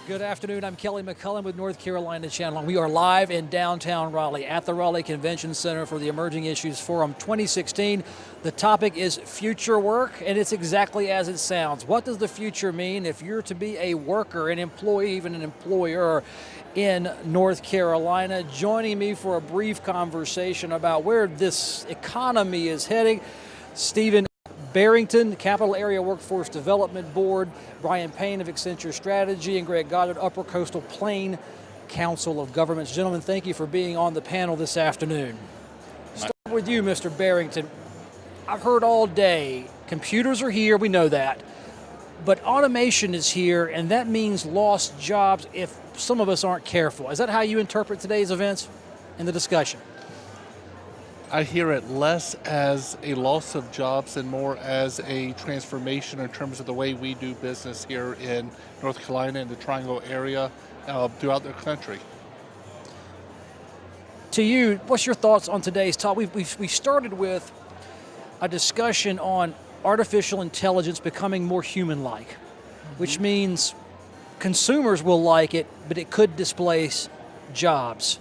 Good afternoon, I'm Kelly McCullum with North Carolina Channel. We are live in downtown Raleigh at the Raleigh Convention Center for the Emerging Issues Forum 2016. The topic is future work, and it's exactly as it sounds. What does the future mean if you're to be a worker, an employee, even an employer in North Carolina? Joining me for a brief conversation about where this economy is heading, Stephen Barrington, Capital Area Workforce Development Board, Brian Payne of Accenture Strategy, and Greg Godard, Upper Coastal Plain Council of Governments. Gentlemen, thank you for being on the panel this afternoon. Start with you, Mr. Barrington. I've heard all day, computers are here, we know that, but automation is here, and that means lost jobs if some of us aren't careful. Is that how you interpret today's events and the discussion? I hear it less as a loss of jobs and more as a transformation in terms of the way we do business here in North Carolina and the Triangle area throughout the country. To you, what's your thoughts on today's talk? We started with a discussion on artificial intelligence becoming more human-like, which means consumers will like it, but it could displace jobs.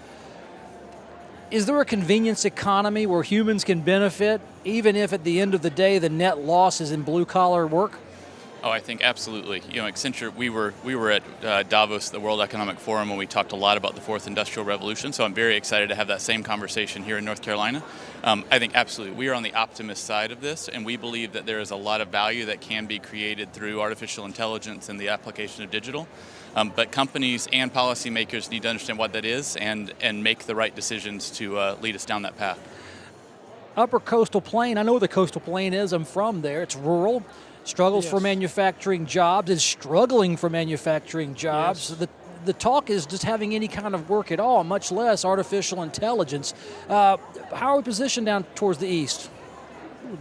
Is there a convenience economy where humans can benefit, even if at the end of the day the net loss is in blue-collar work? Oh, I think absolutely. You know, Accenture, we were at Davos, the World Economic Forum, and we talked a lot about the fourth industrial revolution, so I'm very excited to have that same conversation here in North Carolina. I think absolutely, we are on the optimist side of this, and we believe that there is a lot of value that can be created through artificial intelligence and the application of digital. But companies and policymakers need to understand what that is and make the right decisions to lead us down that path. Upper Coastal Plain, I know where the Coastal Plain is, I'm from there, it's rural. Struggles for manufacturing jobs, is struggling for manufacturing jobs. Yes. The talk is just having any kind of work at all, much less artificial intelligence. How are we positioned down towards the east?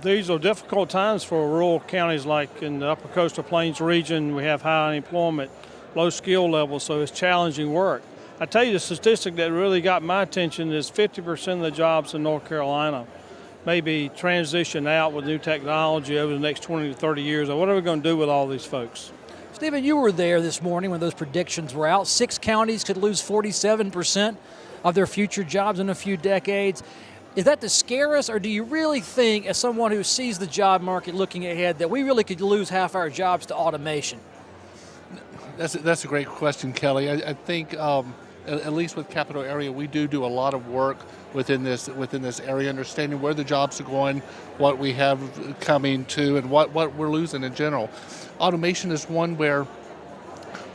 These are difficult times for rural counties like in the Upper Coastal Plains region. We have high unemployment, low skill levels, so it's challenging work. I tell you, the statistic that really got my attention is 50% of the jobs in North Carolina maybe transition out with new technology over the next 20 to 30 years. What are we going to do with all these folks? Stephen, you were there this morning when those predictions were out. 6 counties could lose 47% of their future jobs in a few decades. Is that to scare us, or do you really think, as someone who sees the job market looking ahead, that we really could lose half our jobs to automation? That's a great question, Kelly. I think at least with Capital Area, we do a lot of work within this area, understanding where the jobs are going, what we have coming to, and what we're losing in general. Automation is one where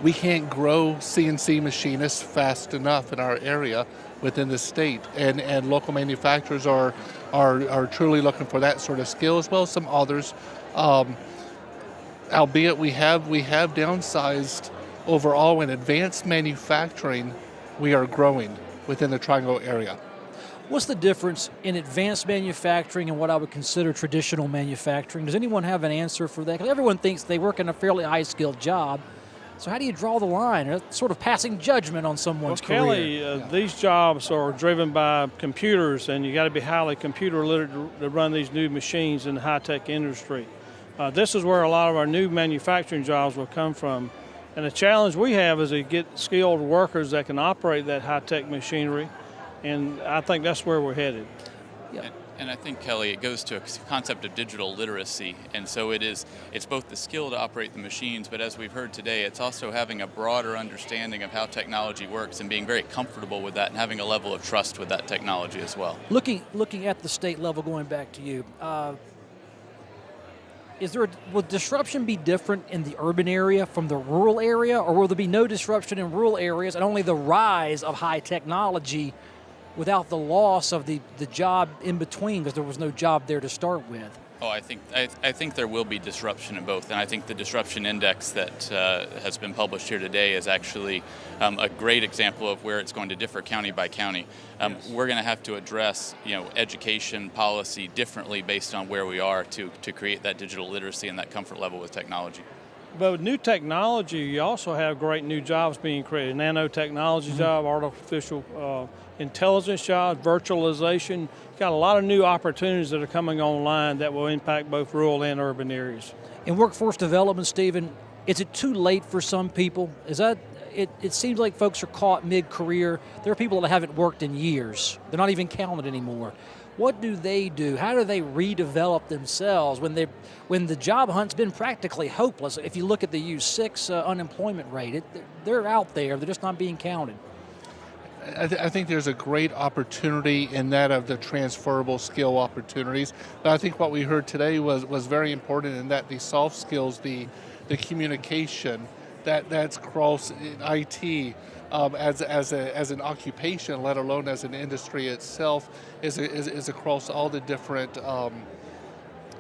we can't grow CNC machinists fast enough in our area within the state, and local manufacturers are truly looking for that sort of skill, as well as some others. Albeit we have downsized overall in advanced manufacturing. We are growing within the Triangle area. What's the difference in advanced manufacturing and what I would consider traditional manufacturing? Does anyone have an answer for that? Because everyone thinks they work in a fairly high-skilled job. So how do you draw the line? It's sort of passing judgment on someone's career. Kelly, these jobs are driven by computers, and you got to be highly computer literate to run these new machines in the high-tech industry. This is where a lot of our new manufacturing jobs will come from. And the challenge we have is to get skilled workers that can operate that high-tech machinery, and I think that's where we're headed. Yeah. And I think, Kelly, it goes to a concept of digital literacy, and so it's both the skill to operate the machines, but as we've heard today, it's also having a broader understanding of how technology works and being very comfortable with that and having a level of trust with that technology as well. Looking at the state level, going back to you, will disruption be different in the urban area from the rural area, or will there be no disruption in rural areas and only the rise of high technology without the loss of the job in between, because there was no job there to start with? Oh, I think there will be disruption in both, and I think the disruption index that has been published here today is actually a great example of where it's going to differ county by county. We're going to have to address, education policy differently based on where we are to create that digital literacy and that comfort level with technology. But with new technology, you also have great new jobs being created. Nanotechnology job, artificial intelligence jobs, virtualization. You've got a lot of new opportunities that are coming online that will impact both rural and urban areas. In workforce development, Stephen, Is it too late for some people? Is that it seems like folks are caught mid-career. There are people that haven't worked in years. They're not even counted anymore. What do they do? How do they redevelop themselves when the job hunt's been practically hopeless? If you look at the U6 unemployment rate, they're out there. They're just not being counted. I think there's a great opportunity in that of the transferable skill opportunities. But I think what we heard today was very important in that the soft skills, the communication, that's across IT as an occupation, let alone as an industry itself, is across all the different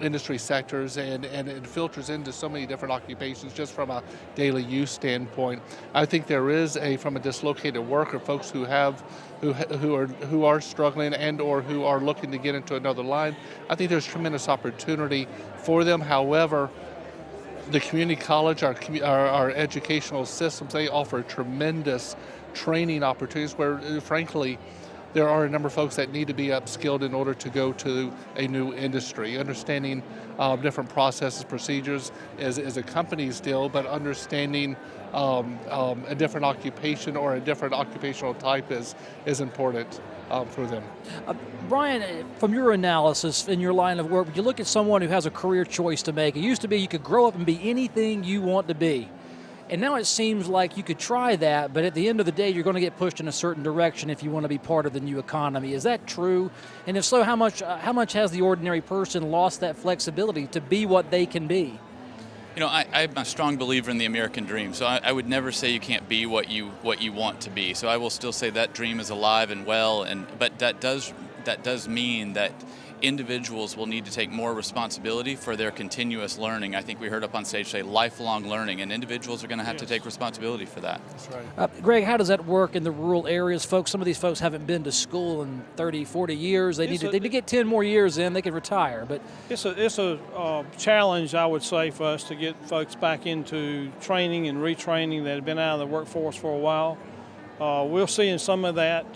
industry sectors, and it filters into so many different occupations just from a daily use standpoint. I think there is from a dislocated worker, folks who are struggling and or who are looking to get into another line. I think there's tremendous opportunity for them. However, the community college, our educational systems, they offer tremendous training opportunities where, frankly, there are a number of folks that need to be upskilled in order to go to a new industry. Understanding different processes, procedures is a company's deal, but understanding a different occupation or a different occupational type is important for them. Brian, from your analysis in your line of work, you look at someone who has a career choice to make. It used to be you could grow up and be anything you want to be. And now it seems like you could try that, but at the end of the day, you're going to get pushed in a certain direction if you want to be part of the new economy. Is that true? And if so, how much has the ordinary person lost that flexibility to be what they can be? You know, I'm a strong believer in the American dream, so I would never say you can't be what you want to be. So I will still say that dream is alive and well, but that does mean that individuals will need to take more responsibility for their continuous learning. I think we heard up on stage say lifelong learning, and individuals are going to have to take responsibility for that. That's right. Greg, how does that work in the rural areas? Some of these folks haven't been to school in 30, 40 years. They need to get 10 more years in, they can retire. But it's a challenge, I would say, for us to get folks back into training and retraining that have been out of the workforce for a while. We'll see in some of that.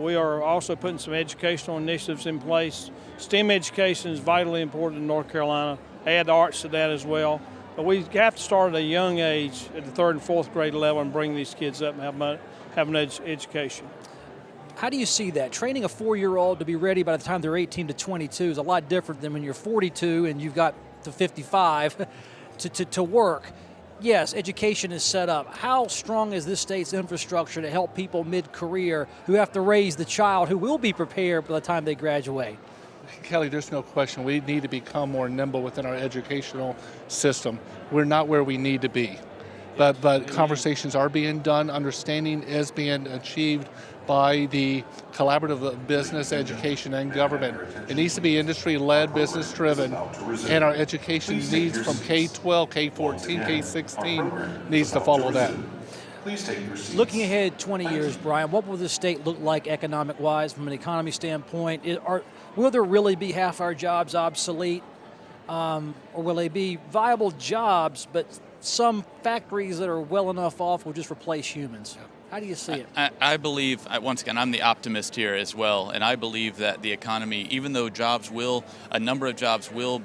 We are also putting some educational initiatives in place. STEM education is vitally important in North Carolina. Add arts to that as well. But we have to start at a young age, at the 3rd and 4th grade level, and bring these kids up and have an education. How do you see that? Training a 4-year-old to be ready by the time they're 18 to 22 is a lot different than when you're 42 and you've got to 55 to work. Yes, education is set up. How strong is this state's infrastructure to help people mid-career who have to raise the child who will be prepared by the time they graduate? Kelly, there's no question. We need to become more nimble within our educational system. We're not where we need to be. But conversations are being done. Understanding is being achieved by the collaborative of business, education, and government. It needs to be industry-led, business-driven, and our education needs from K-12, K-14, K-16 needs to follow that. Please take your seats. Looking ahead 20 years, Brian, what will this state look like economic-wise from an economy standpoint? Will there really be half our jobs obsolete? Or will they be viable jobs, but some factories that are well enough off will just replace humans? How do you see it? I believe, once again, I'm the optimist here as well, and I believe that the economy, even though a number of jobs will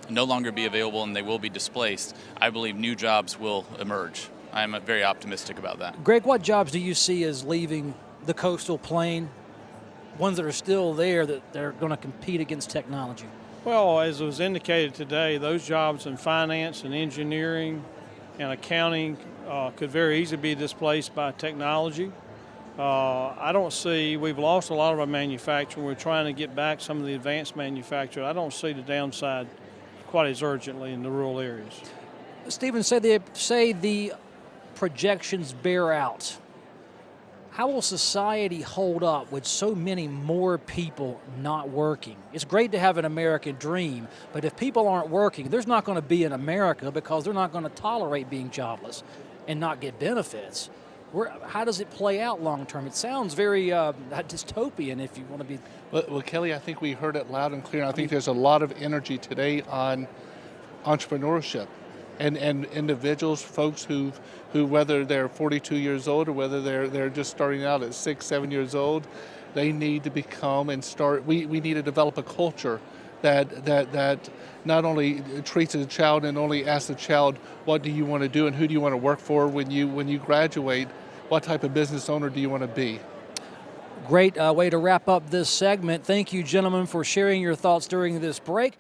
no longer be available and they will be displaced, I believe new jobs will emerge. I'm very optimistic about that. Greg, what jobs do you see as leaving the coastal plain, ones that are still there that they're going to compete against technology? Well, as was indicated today, those jobs in finance and engineering and accounting could very easily be displaced by technology. We've lost a lot of our manufacturing. We're trying to get back some of the advanced manufacturing. I don't see the downside quite as urgently in the rural areas. Stephen, say the projections bear out. How will society hold up with so many more people not working? It's great to have an American dream, but if people aren't working, there's not going to be an America because they're not going to tolerate being jobless and not get benefits. How does it play out long term? It sounds very dystopian if you want to be... Well, Kelly, I think we heard it loud and clear. I think there's a lot of energy today on entrepreneurship. And individuals, folks who whether they're 42 years old or whether they're just starting out at 6, 7 years old, they need to become and start. We need to develop a culture that not only treats the child and only asks the child, what do you want to do and who do you want to work for when you graduate? What type of business owner do you want to be? Great way to wrap up this segment. Thank you, gentlemen, for sharing your thoughts during this break.